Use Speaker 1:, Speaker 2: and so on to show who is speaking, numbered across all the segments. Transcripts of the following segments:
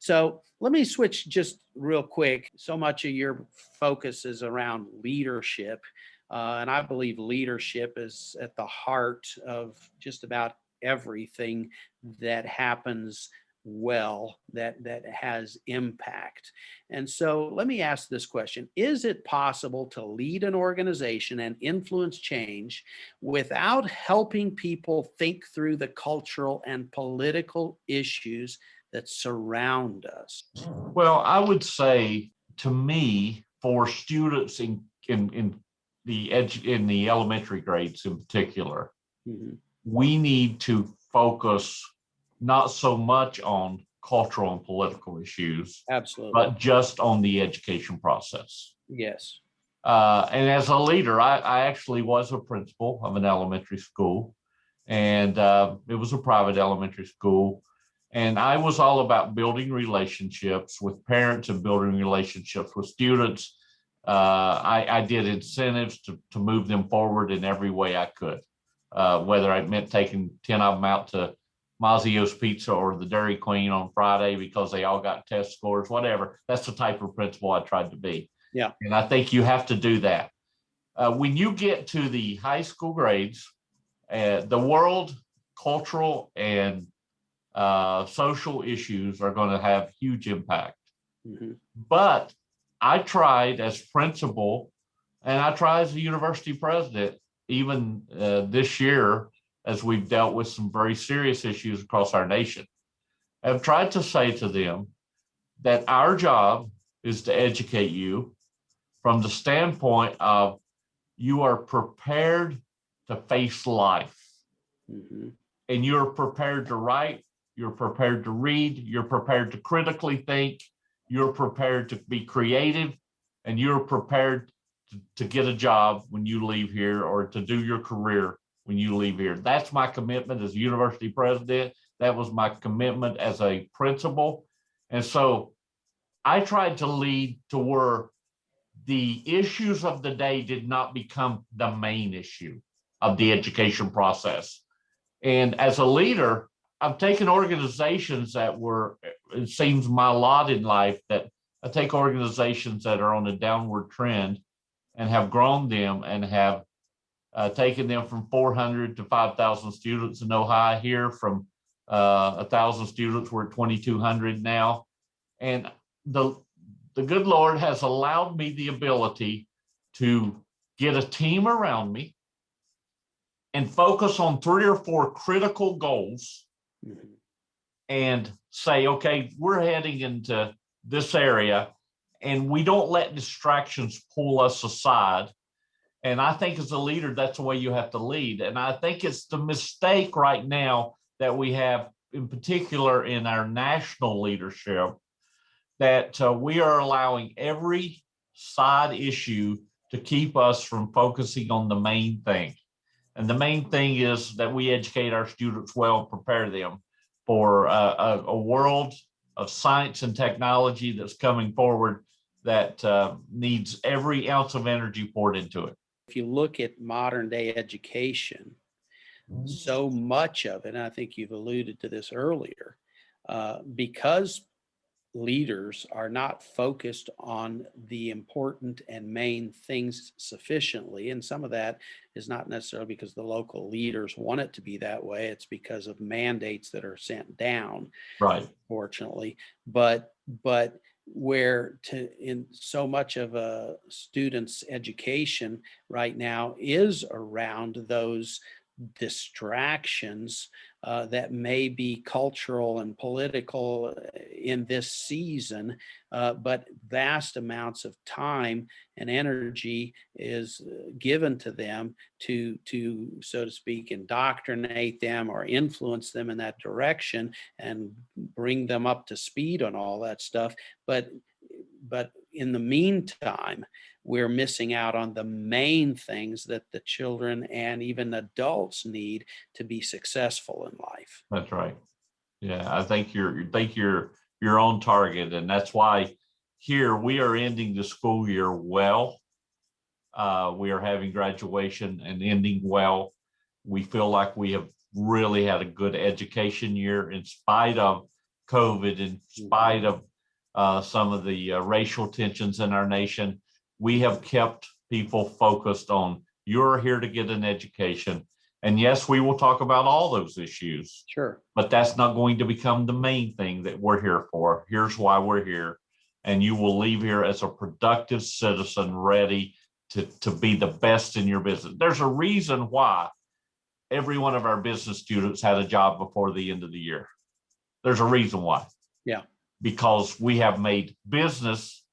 Speaker 1: So let me switch just real quick. So much of your focus is around leadership. And I believe leadership is at the heart of just about everything that happens well, that has impact. And so let me ask this question. Is it possible to lead an organization and influence change without helping people think through the cultural and political issues that surround us?
Speaker 2: Well, I would say, to me, for students in the elementary grades in particular,
Speaker 1: Mhm.
Speaker 2: we need to focus not so much on cultural and political issues,
Speaker 1: Absolutely.
Speaker 2: but just on the education process.
Speaker 1: Yes.
Speaker 2: And as a leader, I actually was a principal of an elementary school, and it was a private elementary school. And I was all about building relationships with parents and building relationships with students. I did incentives to move them forward in every way I could, whether it meant taking 10 of them out to Mazio's Pizza or the Dairy Queen on Friday because they all got test scores, whatever. That's the type of principal I tried to be.
Speaker 1: Yeah.
Speaker 2: And I think you have to do that. When you get to the high school grades, the world, cultural, and social issues are going to have huge impact.
Speaker 1: Mhm.
Speaker 2: But I tried as principal, and I tried as a university president, even this year, as we've dealt with some very serious issues across our nation. I've tried to say to them that our job is to educate you from the standpoint of you are prepared to face life.
Speaker 1: Mhm.
Speaker 2: And you're prepared to write, you're prepared to read, you're prepared to critically think, you're prepared to be creative, and you're prepared to get a job when you leave here or to do your career when you leave here. That's my commitment as a university president. That was my commitment as a principal. And so I tried to lead to where the issues of the day did not become the main issue of the education process. And as a leader, I've taken organizations that were, it seems my lot in life, that I take organizations that are on a downward trend and have grown them and have taken them from 400 to 5,000 students in Ohio. Here from 1,000 students, we're at 2,200 now. And the good Lord has allowed me the ability to get a team around me and focus on 3 or 4 critical goals and say, okay, we're heading into this area, and we don't let distractions pull us aside. And I think as a leader, that's the way you have to lead. And I think it's the mistake right now that we have, in particular in our national leadership, that we are allowing every side issue to keep us from focusing on the main thing. And the main thing is that we educate our students well, prepare them for a world of science and technology that's coming forward that needs every ounce of energy poured into it.
Speaker 1: If you look at modern day education, so much of it, and I think you've alluded to this earlier, because leaders are not focused on the important and main things sufficiently. And some of that is not necessarily because the local leaders want it to be that way. It's because of mandates that are sent down,
Speaker 2: Right.
Speaker 1: fortunately. But where to in so much of a student's education right now is around those distractions that may be cultural and political in this season, but vast amounts of time and energy is given to them to, so to speak, indoctrinate them or influence them in that direction and bring them up to speed on all that stuff. But in the meantime, we're missing out on the main things that the children and even adults need to be successful in life.
Speaker 2: That's right. Yeah, I think you're on target, and that's why here we are ending the school year well. We are having graduation and ending well. We feel like we have really had a good education year in spite of COVID, in spite of some of the racial tensions in our nation, we have kept people focused on, you're here to get an education. And yes, we will talk about all those issues.
Speaker 1: Sure.
Speaker 2: But that's not going to become the main thing that we're here for. Here's why we're here. And you will leave here as a productive citizen, ready to be the best in your business. There's a reason why every one of our business students had a job before the end of the year. There's a reason why.
Speaker 1: Yeah.
Speaker 2: Because we have made business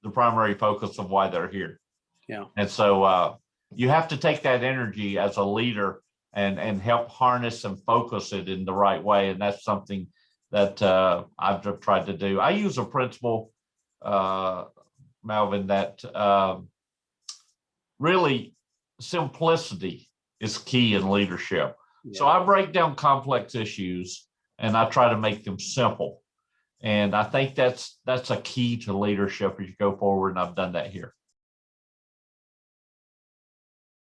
Speaker 2: the primary focus of why they're here.
Speaker 1: Yeah.
Speaker 2: And so you have to take that energy as a leader and help harness and focus it in the right way. And that's something that I've tried to do. I use a principle, Melvin, that really simplicity is key in leadership.
Speaker 1: Yeah.
Speaker 2: So I break down complex issues and I try to make them simple. And I think that's a key to leadership as you go forward. And I've done that here.